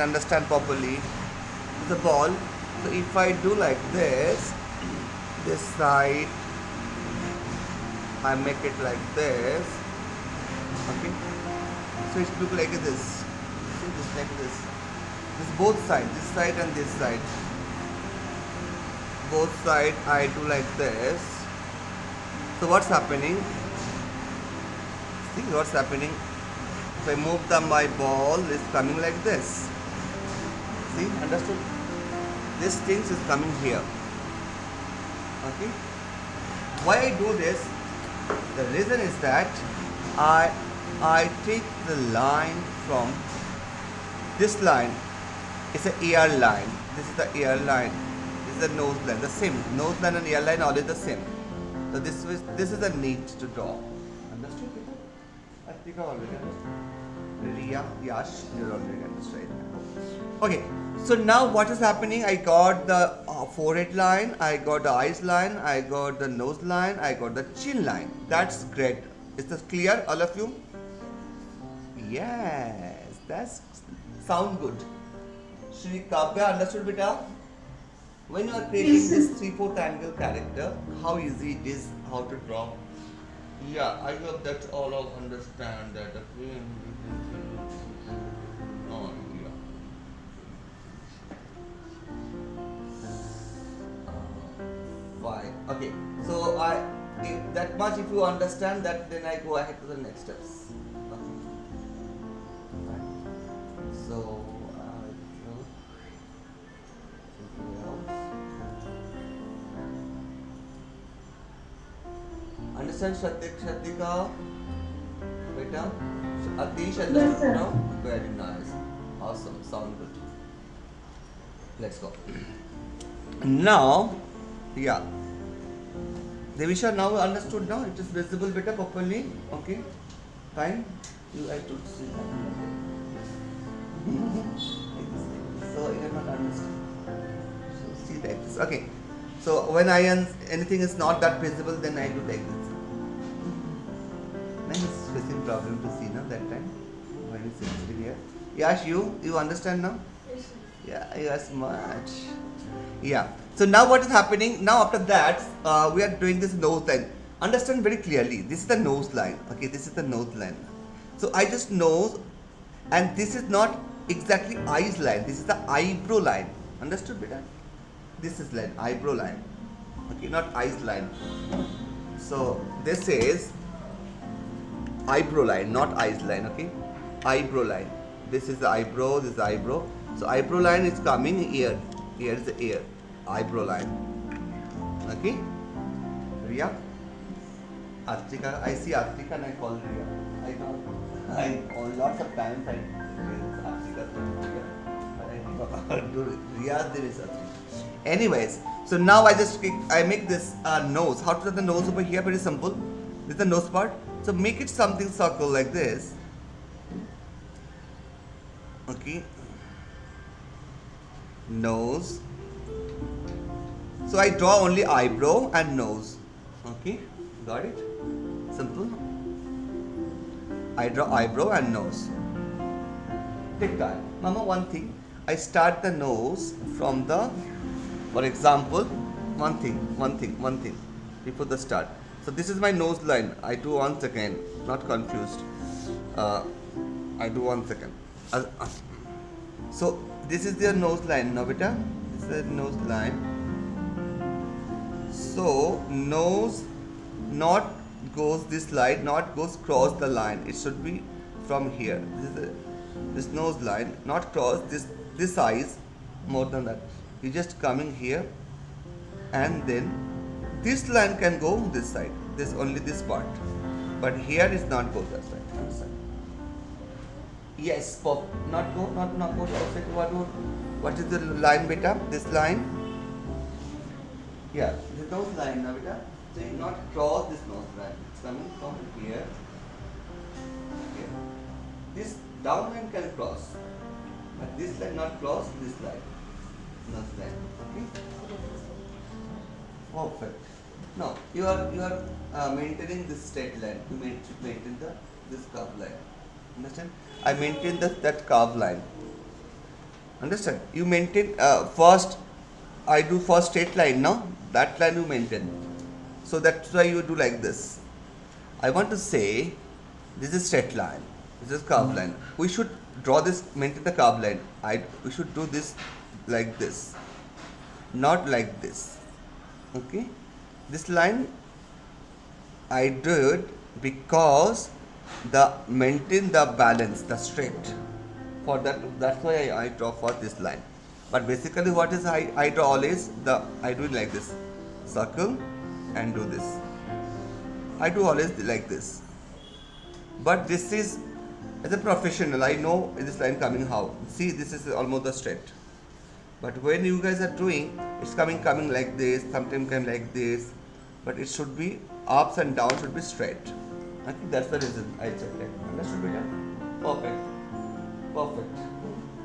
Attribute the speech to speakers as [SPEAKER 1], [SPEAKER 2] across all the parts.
[SPEAKER 1] can understand properly. The ball. So if I do like this side, I make it like this. Okay. So it look like this. See this like this. This both sides, this side and this side. Both side I do like this. So what's happening? See what's happening? If I move my ball, it's coming like this. See, understood? This thing is coming here. Okay. Why I do this? The reason is that I take the line from this line. It's an ear line. This is the ear line. This is the nose line. The same nose line and ear line always the same. So this is the need to draw. Understood? I think I already understood. Riya, Yash, you're already understood. Okay. So now what is happening? I got the forehead line, I got the eyes line, I got the nose line, I got the chin line. That's great. Is this clear, all of you? Yes, that's sound good. Shri Kavya, understood, beta? When you are creating this 3/4 angle character, how easy it is, how to draw? Yeah, I hope that all of understand that. Oh, yeah. Fine. Okay. So if that much if you understand that, then I go ahead to the next steps. Okay. Fine. So understand Shraddhika? Beta? Atish understood now? Very nice. Awesome. Sound good. Let's go. Now, yeah. Devisha now understood now? It is visible better properly? Okay? Fine? I should see that. So you are not understood. So see like this. Okay. So when anything is not that visible, then I do like this. Nice facing problem to see now that time when it's sitting here. Yash, you understand now?
[SPEAKER 2] Yes, sir.
[SPEAKER 1] Yeah, you are smart. Yeah. So now what is happening? Now after that, we are doing this nose line. Understand very clearly. This is the nose line. Okay, this is the nose line. So I just nose, and this is not exactly eyes line. This is the eyebrow line. Understood, beta? This is line, eyebrow line. Okay, not eyes line. So this is eyebrow line, not eyes line. Okay, eyebrow line. This is the eyebrow. This is the eyebrow. So eyebrow line is coming here. Here is the ear. Eyebrow line. Okay. Riya. Artika. I see Artika and I call Riya. I know. Lots of times I Artika to Riya, but I do Riya there is Artika. Anyways, so now I make this nose. How to do the nose over here? Very simple. This is the nose part. So make it something circle like this. Okay. Nose. So I draw only eyebrow and nose. Okay. Got it? Simple. I draw eyebrow and nose. Take time. Mama, one thing. I start the nose from the, for example, one thing before the start. So this is my nose line. I do 1 second, not confused. I do 1 second. So this is their nose line, no beta? This is the nose line. So nose not goes this slide, not goes cross the line. It should be from here. This nose line, not cross this size more than that. You just coming here, and then this line can go this side. This only this part, but here is not go that side. Understand? Yes, pop. Not go that side. What is the line, beta? This line. Yeah, this nose line, now, beta. So you not cross this nose line. It's coming from here. Here. This down line can cross, but this line not cross this line. Nose line. Okay. Perfect. Now you are maintaining this straight line. You maintain this curve line. Understand? I maintain that curve line. Understand? You maintain first. I do first straight line now. That line you maintain. So that's why you do like this. I want to say this is straight line. This is curve line. We should draw this, maintain the curve line. We should do this like this, not like this. Okay, this line I did because the maintain the balance, the straight. For that's why I draw for this line. But basically, what is I draw always I do it like this, circle, and do this. I do always like this. But this is as a professional, I know this line coming how. See, this is almost the straight. But when you guys are doing, it's coming like this, sometimes come like this, but it should be ups and downs should be straight. I think that's the reason I checked it. Understood, beta? Perfect. Perfect.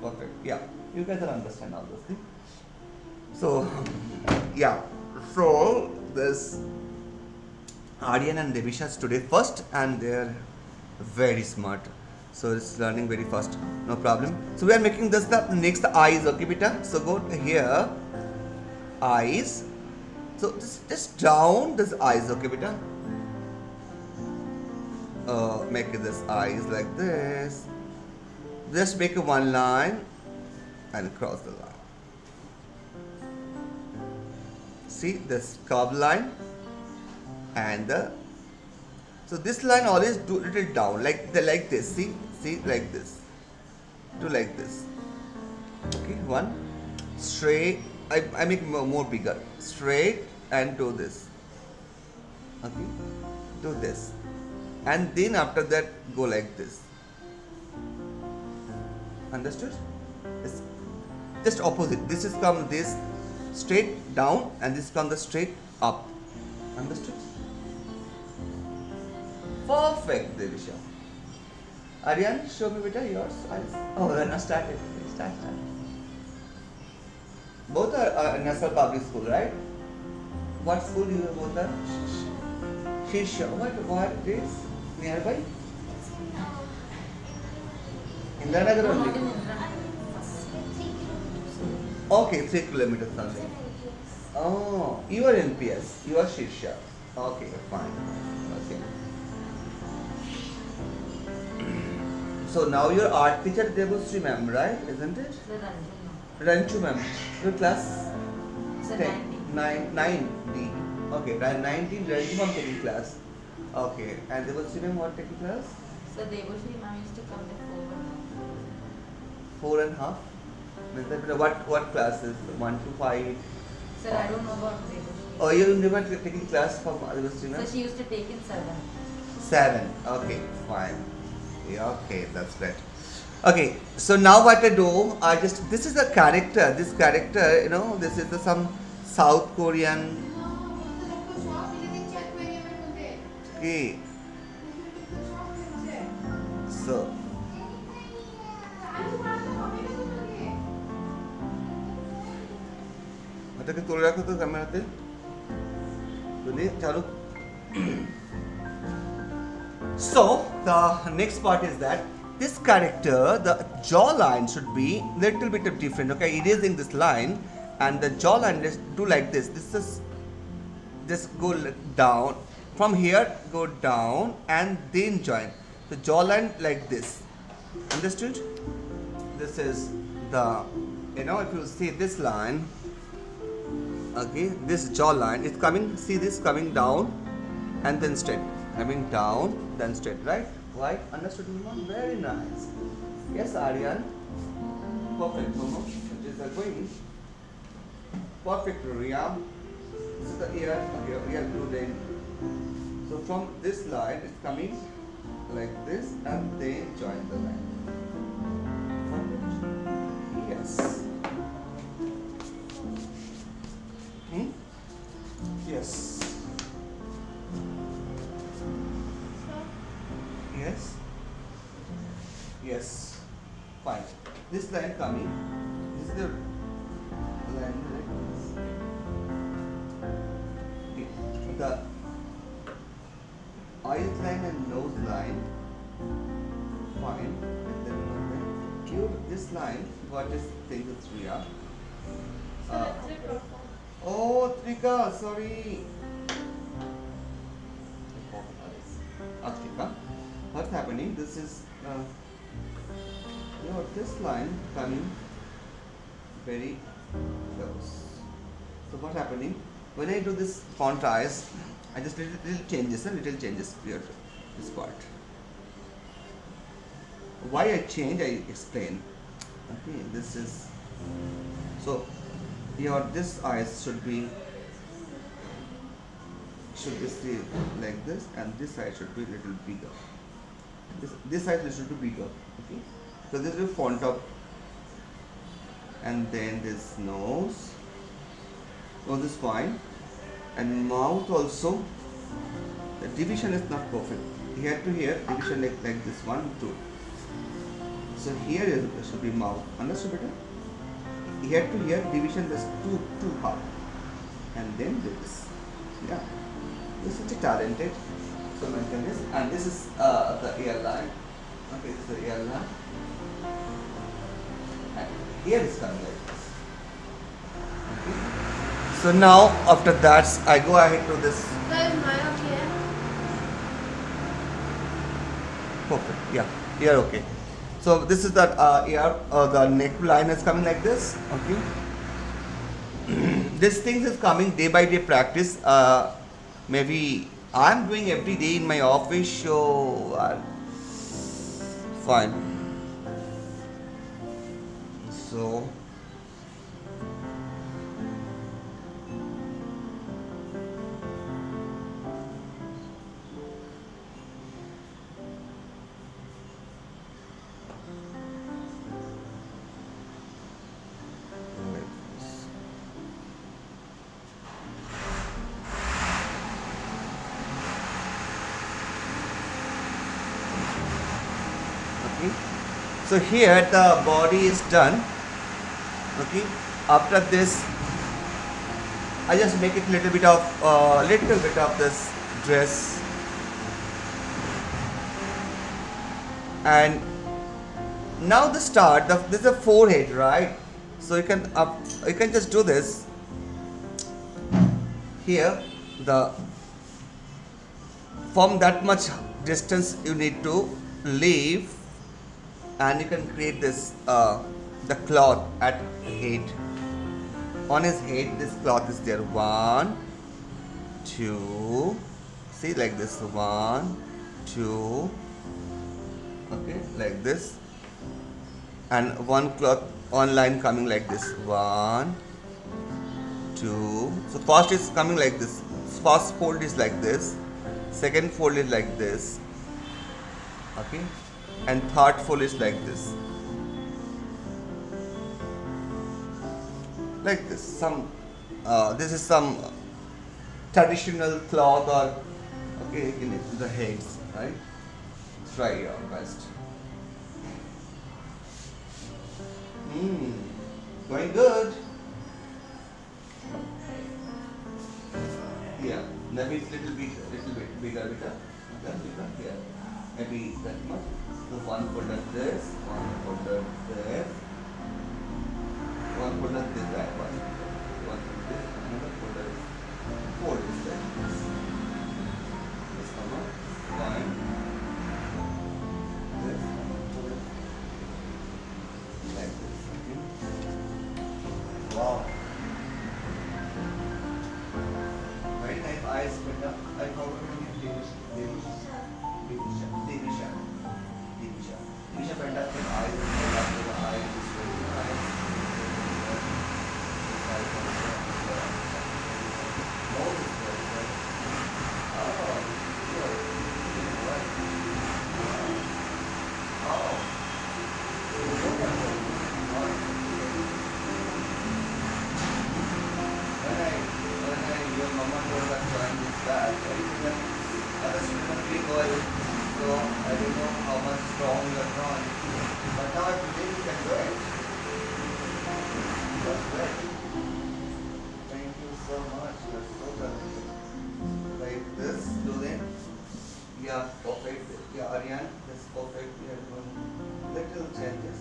[SPEAKER 1] Perfect. Yeah. You guys will understand all those things. So, yeah. So, this Aryan and Devisha today first, and they're very smart. So it's learning very fast, no problem. So we are making this the next eyes, okay, beta? So go here, eyes. So just down this eyes, okay, beta? Make this eyes like this. Just make one line and cross the line. See this curved line and the. So this line always do little down like this. See like this. Do like this. Okay, one straight. I make more bigger. Straight and do this. Okay, do this, and then after that go like this. Understood? It's just opposite. This is come this straight down and this come the straight up. Understood? Perfect, Devisha. Aryan, show me beta yours eyes. Oh, we're not started. Start. Both are National Public School, right? What school you both are? Shisha. What is nearby? Indranagar only. Okay, 3 kilometers something. Oh, you are NPS. You are Shisha. Okay, fine. Okay. So now your art teacher Debusri ma'am, right? Isn't it? Ranchu ma'am. Your class? 9D. Okay, 19 Ranchu ma'am taking class. Okay, and Debusri ma'am what taking class?
[SPEAKER 2] So Debusri ma'am used to come at
[SPEAKER 1] 4 and a half. What classes? 1 to 5?
[SPEAKER 2] Sir, I don't know about Debusri.
[SPEAKER 1] Oh, you never taking class from Debusri ma'am?
[SPEAKER 2] So she used to take in 7.
[SPEAKER 1] 7. Okay, fine. Yeah, okay, that's great. Okay, so now what I do, this is a character. This character, this is some South Korean. Okay. So. Mata ke tole rakho to camera te. Tole chalu. So the next part is that this character, the jawline should be little bit of different. Okay, erasing this line and the jawline, let's do like this. This is just go down from here, go down and then join the jawline like this. Understood? This is the if you see this line, okay, this jawline is coming. See this coming down and then straight. Coming down, then straight, right? Right? Understood, Momo? Very nice. Yes, Aryan. Perfect, Momo. It is going. Perfect, Riyam. This is the ear blue then. So from this line, it's coming like this and then join the line. Yes. Yes. Yes. Yes. Fine. This line coming. This is the line like this. Okay. The eyes line and nose line. Fine. And then you this line, what is thing is Riya?
[SPEAKER 2] So let's say drop off.
[SPEAKER 1] Oh, Trika, sorry. Trika, what's happening? This is this line coming very close. So what's happening? When I do this contrast, I just little changes here. This part. Why I change? I explain. Okay, this is so. This eyes should be see like this, and this side should be a little bigger. This side should be bigger. Okay, so this is font up, and then this nose. Nose is fine, and mouth also. The division is not perfect. Here to here division like this 1 2. So here should be mouth. Understood better? Here to here division is two half, and then this. Yeah, this is such a talented. So maintain this, and this is the airline. Okay, this is the airline, and here is coming like this. Okay. So now after that, I go ahead to this.
[SPEAKER 2] Guys, mine okay?
[SPEAKER 1] Perfect. Yeah, here okay. So this is that ear, the neckline is coming like this. Okay. This thing is coming day by day practice. Maybe I'm doing every day in my office, so fine. So. So here the body is done. Okay. After this, I just make it little bit of this dress, and now the start. This is a forehead, right? So you can just do this. Here from that much distance you need to leave. And you can create this the cloth at head. On his head, this cloth is there. 1 2. See, like this. 1 2. Okay, like this. And one cloth on line coming like this. 1 2. So first is coming like this. First fold is like this. Second fold is like this. Okay. And third fold is like this. Like this. This is some traditional cloth or okay in the heads, right? Try your best. Going good. Yeah, maybe it's little bit bigger. Yeah, maybe that much. So one folder this, one folder this, one folder this, that one. One this, another folder is 4 is like this. This comma, fine. This, like this, okay. Wow. Very nice eyes, but I forgot to give Divisha. Divisha fantastic eyes, fantastic eyes, very nice. Nose is very good. Oh, good. Right. Oh. When your mama told us to join this class, other students big oil, so I don't know how much strong you are drawing. But now I believe you can do it. That's great. Thank you so much. You are so talented. Like this, do them. Yeah, perfect. Yeah, Aryan, that's perfect. We are doing little changes.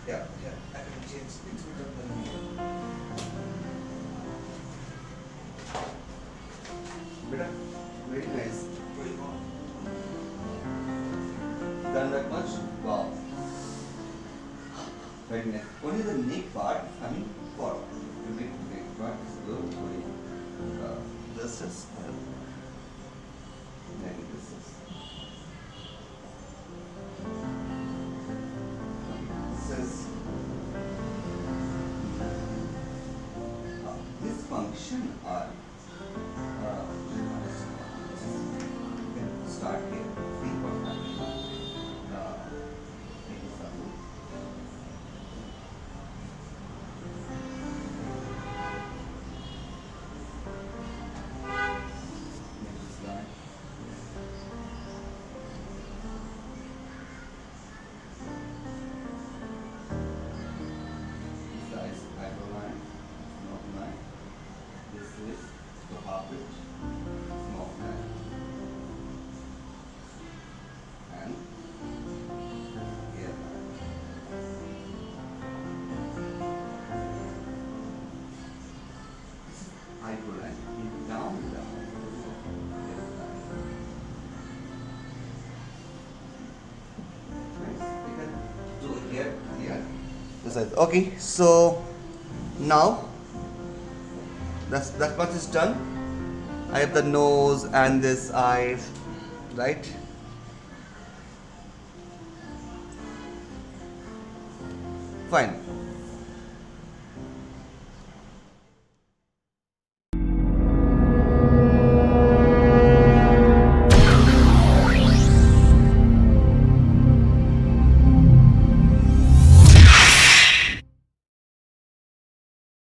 [SPEAKER 1] Yeah, I can change little bit of the name. Beta, very nice. Done that much? Wow. Very nice. Only the neck part is coming forward. The neck part is good. This is then this is. This is this function are start here. See what's happening. Example. Next slide. This is eyebrow line, smoke line. This is the puppet, smoke line. And here. This is eyebrow line. Down, down. Here line. Nice. You can do it here, here. This is okay. So now that part is done. I have the nose and this eyes, right? Fine.